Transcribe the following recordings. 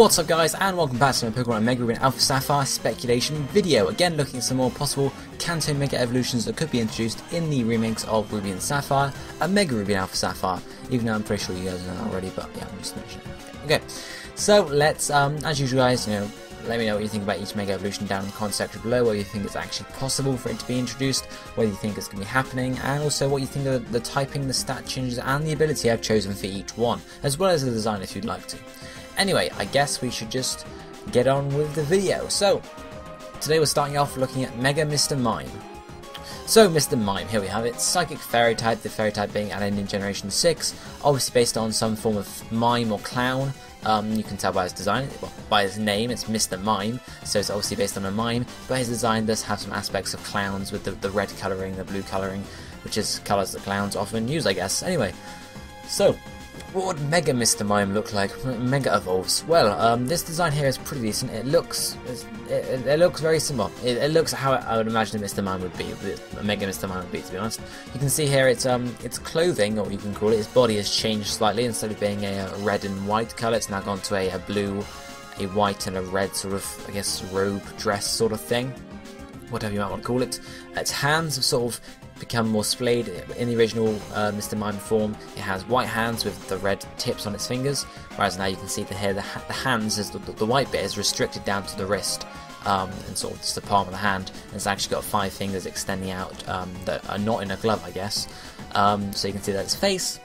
What's up guys, and welcome back to my Pokémon Mega Ruby and Alpha Sapphire speculation video. Again looking at some more possible Kanto Mega Evolutions that could be introduced in the remakes of Ruby and Sapphire, and Mega Ruby and Alpha Sapphire, even though I'm pretty sure you guys know that already, but yeah, I'm just mentioning it. Okay, so let's, as usual guys, let me know what you think about each Mega Evolution down in the comment section below, whether you think it's actually possible for it to be introduced, whether you think it's going to be happening, and also what you think of the typing, the stat changes, and the ability I've chosen for each one, as well as the design if you'd like to. Anyway, I guess we should just get on with the video. So, today we're starting off looking at Mega Mr. Mime. So, Mr. Mime, here we have it. Psychic Fairy type, the Fairy type being added in Generation 6, obviously based on some form of mime or clown. You can tell by his design, well, by his name, it's Mr. Mime, so it's obviously based on a mime, but his design does have some aspects of clowns with the red colouring, the blue colouring, which is colours that clowns often use, I guess. Anyway, so, what would Mega Mr. Mime look like? Mega evolves. Well, this design here is pretty decent. It looks very similar. It looks how I would imagine a Mr. Mime would be. A Mega Mr. Mime would be, to be honest. You can see here its clothing, or what you can call it, its body has changed slightly. Instead of being a red and white colour, it's now gone to a blue, a white, and a red sort of, I guess, robe dress sort of thing. Whatever you might want to call it. Its hands have sort of become more splayed. In the original Mr. Mime form, it has white hands with the red tips on its fingers, whereas now you can see here the hands, is the white bit is restricted down to the wrist, and sort of just the palm of the hand, and it's actually got 5 fingers extending out that are not in a glove, I guess. So you can see that its face,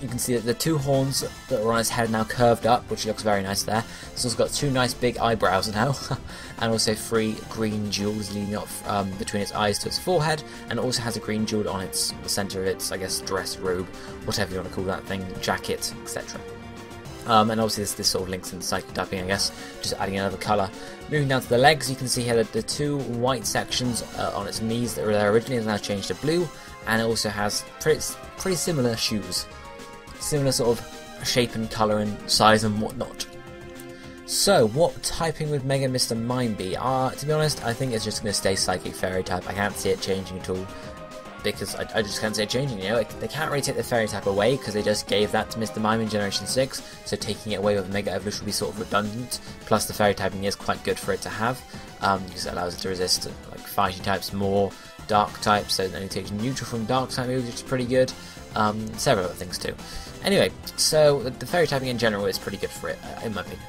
you can see that the 2 horns that are on its head now curved up, which looks very nice there. It's also got 2 nice big eyebrows now, and also 3 green jewels leading up between its eyes to its forehead, and it also has a green jewel on the centre of its, I guess, dress, robe, whatever you want to call that thing, jacket, etc. And obviously this sort of links into psychic typing, I guess, just adding another colour. Moving down to the legs, you can see here that the 2 white sections on its knees that were there originally has now changed to blue, and it also has pretty similar shoes. Similar sort of shape and colour and size and whatnot. So, what typing would Mega Mr. Mime be? To be honest, I think it's just going to stay Psychic Fairy type. I can't see it changing at all, because I just can't see it changing, they can't really take the Fairy type away, because they just gave that to Mr. Mime in Generation 6, so taking it away with Mega Evolution would be sort of redundant, plus the Fairy typing is quite good for it to have, because it allows it to resist like fighting types, more dark types, so it only takes neutral from dark type moves, which is pretty good, several other things too. Anyway, so the Fairy typing in general is pretty good for it, in my opinion.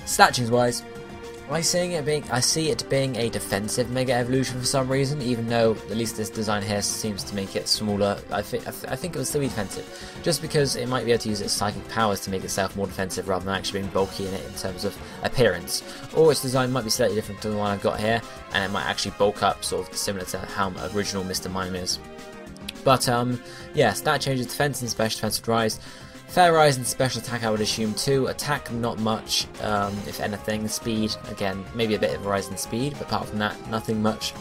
Stat wise, I see it being a defensive Mega Evolution for some reason, even though at least this design here seems to make it smaller. I think it will still be defensive, just because it might be able to use its psychic powers to make itself more defensive rather than actually being bulky in it in terms of appearance. Or its design might be slightly different to the one I've got here, and it might actually bulk up sort of similar to how original Mr. Mime is. But yeah, stat changes, defense and special defense would rise. Fair rise and special attack I would assume too. Attack not much, if anything. Speed, again, maybe a bit of a rise in speed, but apart from that, nothing much.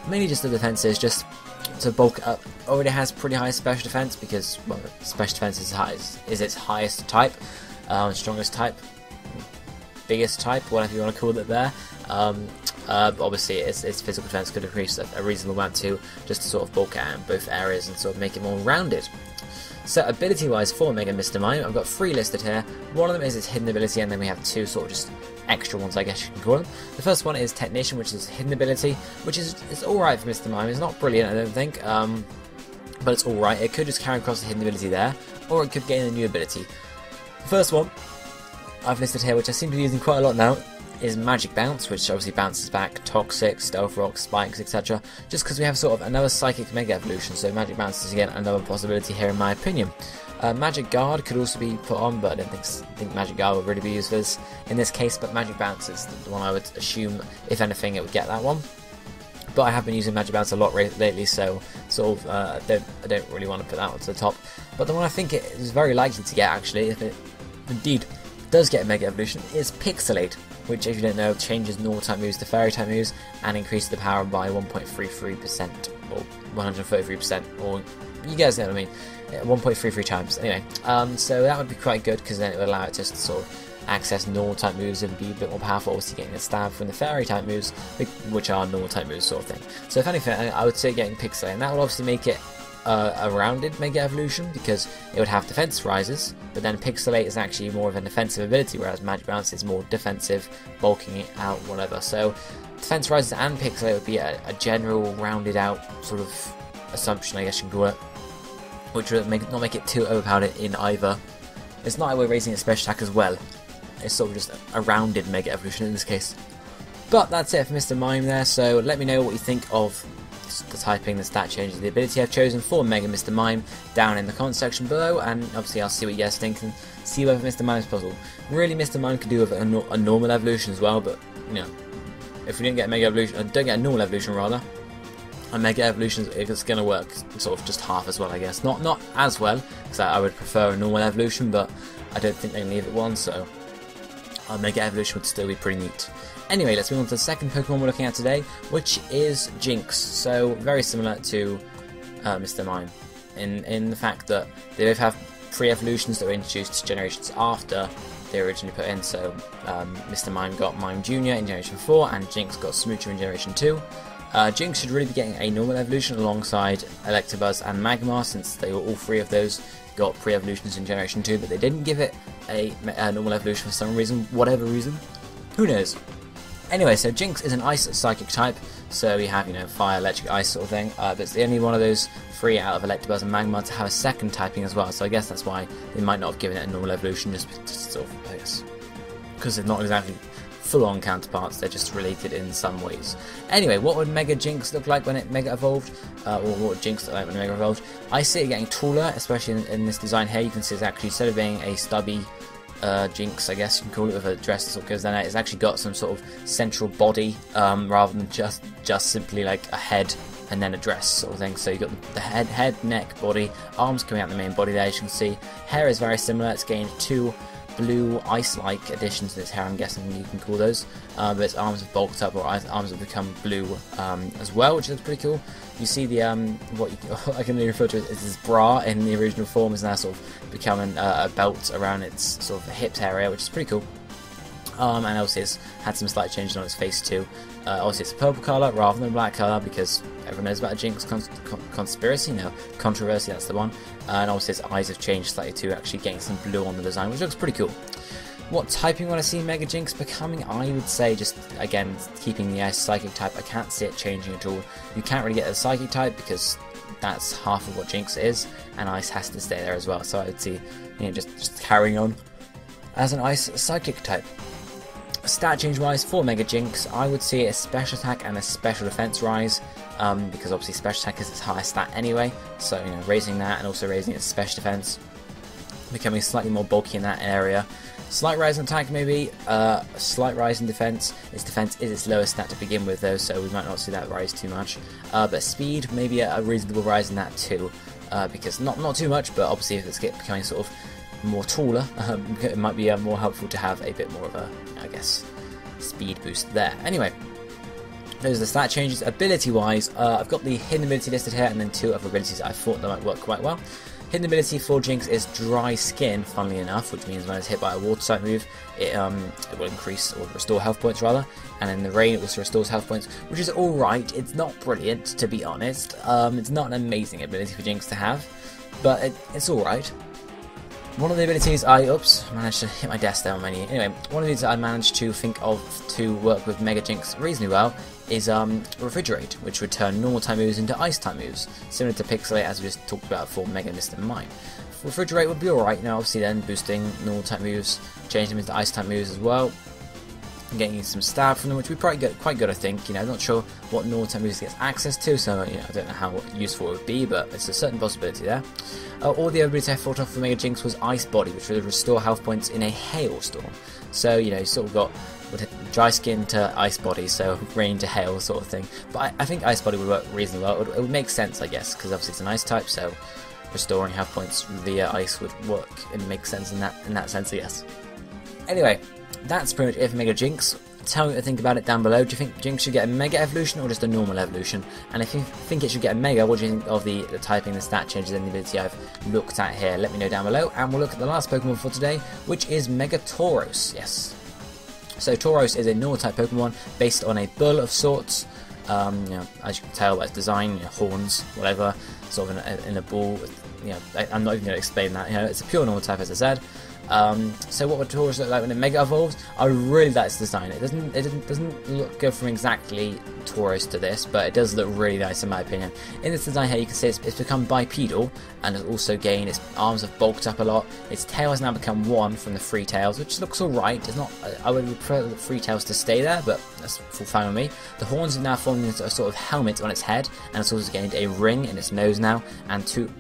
Mainly just the defense is just to bulk up. Already has pretty high special defense because, well, special defense is its highest type, strongest type, biggest type, whatever you want to call it there. Obviously its physical defense could increase a reasonable amount too, just to sort of bulk out in both areas and sort of make it more rounded. So ability wise for Mega Mr. Mime, I've got 3 listed here. One of them is its hidden ability, and then we have 2 sort of just extra ones, I guess you can call them. The first one is Technician, which is hidden ability, which is alright for Mr. Mime. It's not brilliant, I don't think, but it's alright. It could just carry across the hidden ability there, or it could gain a new ability. The first one I've listed here, which I seem to be using quite a lot now, is Magic Bounce, which obviously bounces back Toxic, Stealth Rock, Spikes, etc. Just because we have sort of another Psychic Mega Evolution, so Magic Bounce is again another possibility here in my opinion. Magic Guard could also be put on, but I don't think Magic Guard would really be used for this in this case, but Magic Bounce is the one I would assume, if anything, it would get that one. But I have been using Magic Bounce a lot lately, so sort of I don't really want to put that one to the top. But the one I think it is very likely to get, actually, if it indeed does get a Mega Evolution, is Pixelate, which, if you don't know, changes normal type moves to fairy type moves and increases the power by 1.33% or 133%, or you guys know what I mean, 1.33 times. Anyway, so that would be quite good, because then it would allow it just to sort of access normal type moves and be a bit more powerful, obviously getting a stab from the fairy type moves, which are normal type moves sort of thing. So if anything, I would say getting Pixelate, and that would obviously make it a rounded Mega Evolution, because it would have defense rises, but then Pixelate is actually more of an offensive ability, whereas Magic Bounce is more defensive, bulking it out, whatever. So defense rises and Pixelate would be a general rounded out sort of assumption, I guess you can call it, which would not make it too overpowered in either. It's not like we're raising its special attack as well. It's sort of just a rounded Mega Evolution in this case. But that's it for Mr. Mime there, so let me know what you think of the typing, the stat changes, the ability I've chosen for Mega Mr. Mime down in the comment section below, and obviously I'll see what you guys think and see whether Mr. Mime's possible. Really, Mr. Mime could do with a normal evolution as well, but you know, if we didn't get a Mega Evolution, don't get a normal evolution rather, a Mega Evolution, it's going to work sort of just half as well, I guess. Not as well, because I would prefer a normal evolution, but I don't think they can leave it one, so a Mega Evolution would still be pretty neat. Anyway, let's move on to the second Pokemon we're looking at today, which is Jinx. So very similar to Mr. Mime in the fact that they both have pre-evolutions that were introduced generations after they were originally put in. So Mr. Mime got Mime Jr. in Generation 4 and Jinx got Smoocher in Generation 2. Jinx should really be getting a normal evolution alongside Electabuzz and Magmar, since they were all three of those got pre-evolutions in Generation 2, but they didn't give it a normal evolution for some reason, whatever reason. Who knows? Anyway, so Jinx is an Ice Psychic type, so you have, you know, Fire, Electric, Ice sort of thing, but it's the only one of those three out of Electabuzz and Magmar to have a second typing as well, so I guess that's why they might not have given it a normal evolution, just sort of, I guess, because they're not exactly full-on counterparts, they're just related in some ways. Anyway, what would Mega Jinx look like when it Mega Evolved, or what would Jinx look like when it Mega Evolved? I see it getting taller, especially in this design here. You can see it's actually, instead of being a stubby Jinx, I guess you can call it, with a dress that sort of goes down, it's actually got some sort of central body, rather than just simply like a head and then a dress sort of thing. So you've got the head, neck, body, arms coming out the main body there, as you can see. Hair is very similar, it's gained 2 blue ice-like additions to its hair, I'm guessing you can call those, but its arms have bulked up, or arms have become blue as well, which looks pretty cool. You see the what I can only refer to as this bra in the original form is now sort of becoming a belt around its sort of hips area, which is pretty cool. And obviously it's had some slight changes on its face too. Obviously it's a purple colour rather than a black colour, because everyone knows about a Jinx conspiracy, no, controversy, that's the one. And obviously its eyes have changed slightly too, actually getting some blue on the design, which looks pretty cool. What typing would I see Mega Jinx becoming? I would say just, again, keeping the Ice Psychic type. I can't see it changing at all. You can't really get a Psychic type because that's half of what Jinx is, and Ice has to stay there as well. So I would see, you know, just carrying on as an Ice Psychic type. Stat change wise for Mega Jinx, I would see a special attack and a special defense rise, because obviously special attack is its highest stat anyway, so you know, raising that and also raising its special defense, becoming slightly more bulky in that area. Slight rise in attack maybe, slight rise in defense. Its defense is its lowest stat to begin with though, so we might not see that rise too much. But speed, maybe a reasonable rise in that too, because not too much, but obviously if it's becoming sort of more taller, it might be more helpful to have a bit more of a, I guess, speed boost there. Anyway, those are the stat changes. Ability wise, I've got the hidden ability listed here, and then 2 other abilities that I thought that might work quite well. Hidden ability for Jinx is Dry Skin, funnily enough, which means when it's hit by a water type move, it will increase or restore health points rather, and in the rain it also restores health points, which is alright. It's not brilliant, to be honest. It's not an amazing ability for Jinx to have, but it's alright. One of the abilities I managed to hit my desk there on my knee. Anyway, one of these I managed to think of to work with Mega Jinx reasonably well is Refrigerate, which would turn normal type moves into ice type moves, similar to Pixelate as we just talked about for Mega Mr. Mime. Refrigerate would be alright, now obviously then boosting normal type moves, changing them into ice type moves as well, and getting some stab from them, which would probably get quite good, I think. You know, I'm not sure what normal type moves it gets access to, so you know, I don't know how useful it would be, but it's a certain possibility there. All the other abilities I thought of for Mega Jinx was Ice Body, which would restore health points in a hailstorm. So you know, you sort of got Dry Skin to Ice Body, so rain to hail sort of thing. But I think Ice Body would work reasonably well. It would make sense, I guess, because obviously it's an ice type, so restoring health points via ice would work. It makes sense in that sense, I guess. Anyway, that's pretty much it for Mega Jinx. Tell me what you think about it down below. Do you think Jinx should get a Mega Evolution or just a normal evolution? And if you think it should get a Mega, what do you think of the typing, the stat changes, and the ability I've looked at here? Let me know down below, and we'll look at the last Pokemon for today, which is Mega Taurus. Yes. So Taurus is a normal type Pokemon based on a bull of sorts. You know, as you can tell by its design, you know, horns, whatever. sort of in a ball. You know, I'm not even going to explain that. You know, it's a pure normal type, as I said. So what would Taurus look like when it Mega Evolves? I really like this design. It doesn't go from exactly Taurus to this, but it does look really nice in my opinion. In this design here, you can see it's become bipedal, and it's also gained. Its arms have bulked up a lot. Its tail has now become one from the three tails, which looks alright. It's not. I would prefer the three tails to stay there, but that's fine with me. The horns have now formed into a sort of helmet on its head, and it's also gained a ring in its nose now, and two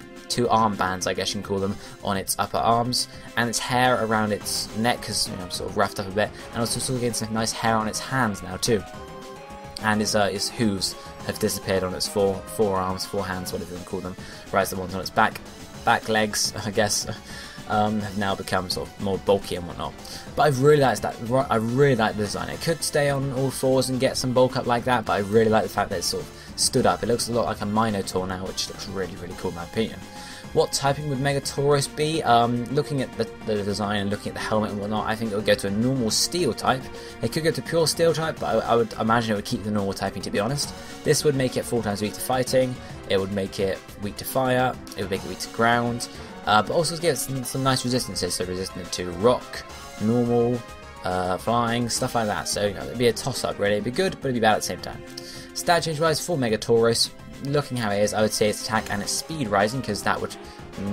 armbands, I guess you can call them, on its upper arms, and its hair around its neck has, you know, sort of roughed up a bit, and also sort of getting some nice hair on its hands now too. And its hooves have disappeared on its forearms, forehands, whatever you want to call them, whereas the ones on its back legs, I guess, have now become sort of more bulky and whatnot. But I really like that. I really like the design. It could stay on all fours and get some bulk up like that, but I really like the fact that it's sort of stood up. It looks a lot like a Minotaur now, which looks really, really cool in my opinion. What typing would Mega Taurus be? Looking at the design and looking at the helmet and whatnot, I think it would go to a normal steel type. It could go to pure steel type, but I would imagine it would keep the normal typing, to be honest. This would make it 4 times weak to fighting, it would make it weak to fire, it would make it weak to ground, but also get some nice resistances, so resistant to rock, normal, flying, stuff like that. So, you know, it'd be a toss-up really. It'd be good, but it'd be bad at the same time. Stat change wise for Mega Taurus, looking how it is, I would say its attack and its speed rising, because that would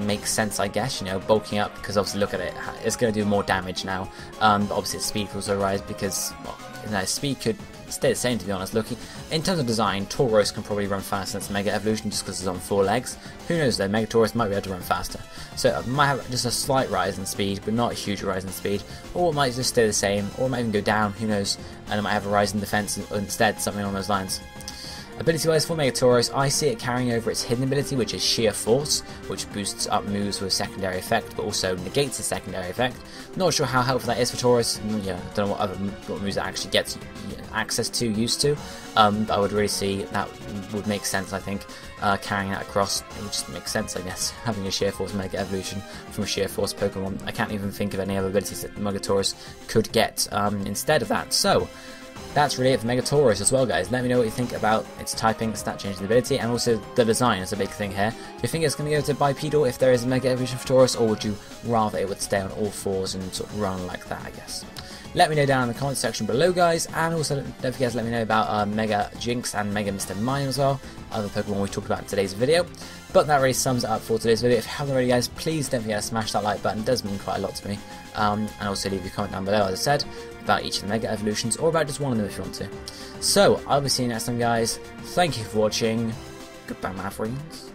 make sense, I guess, you know, bulking up, because obviously look at it, it's going to do more damage now, but obviously its speed could also rise, because, well, you know, speed could stay the same, to be honest. Looking in terms of design, Taurus can probably run faster than its Mega Evolution just because it's on 4 legs. Who knows though, Mega Taurus might be able to run faster. So it might have just a slight rise in speed, but not a huge rise in speed. Or it might just stay the same, or it might even go down, who knows, and it might have a rise in defense instead, something along those lines. Ability wise for Mega Taurus, I see it carrying over its hidden ability, which is Sheer Force, which boosts up moves with a secondary effect, but also negates a secondary effect. Not sure how helpful that is for Taurus. Yeah, I don't know what moves it actually gets access to, used to. But I would really see that would make sense, I think, carrying that across. It would just make sense, I guess, having a Sheer Force Mega Evolution from a Sheer Force Pokemon. I can't even think of any other abilities that Mega Taurus could get instead of that. So that's really it for Mega Taurus as well, guys. Let me know what you think about its typing, stat change, and ability, and also the design is a big thing here. Do you think it's going to go to bipedal if there is a Mega Evolution for Taurus, or would you rather it would stay on all fours and sort of run like that, I guess? Let me know down in the comment section below, guys, and also don't forget to let me know about Mega Jinx and Mega Mr. Mime as well, other Pokemon we talked about in today's video. But that really sums it up for today's video. If you haven't already, guys, please don't forget to smash that like button. It does mean quite a lot to me. And also leave your comment down below, as I said, about each of the Mega Evolutions, or about just one of them if you want to. So, I'll be seeing you next time, guys. Thank you for watching. Goodbye, my friends.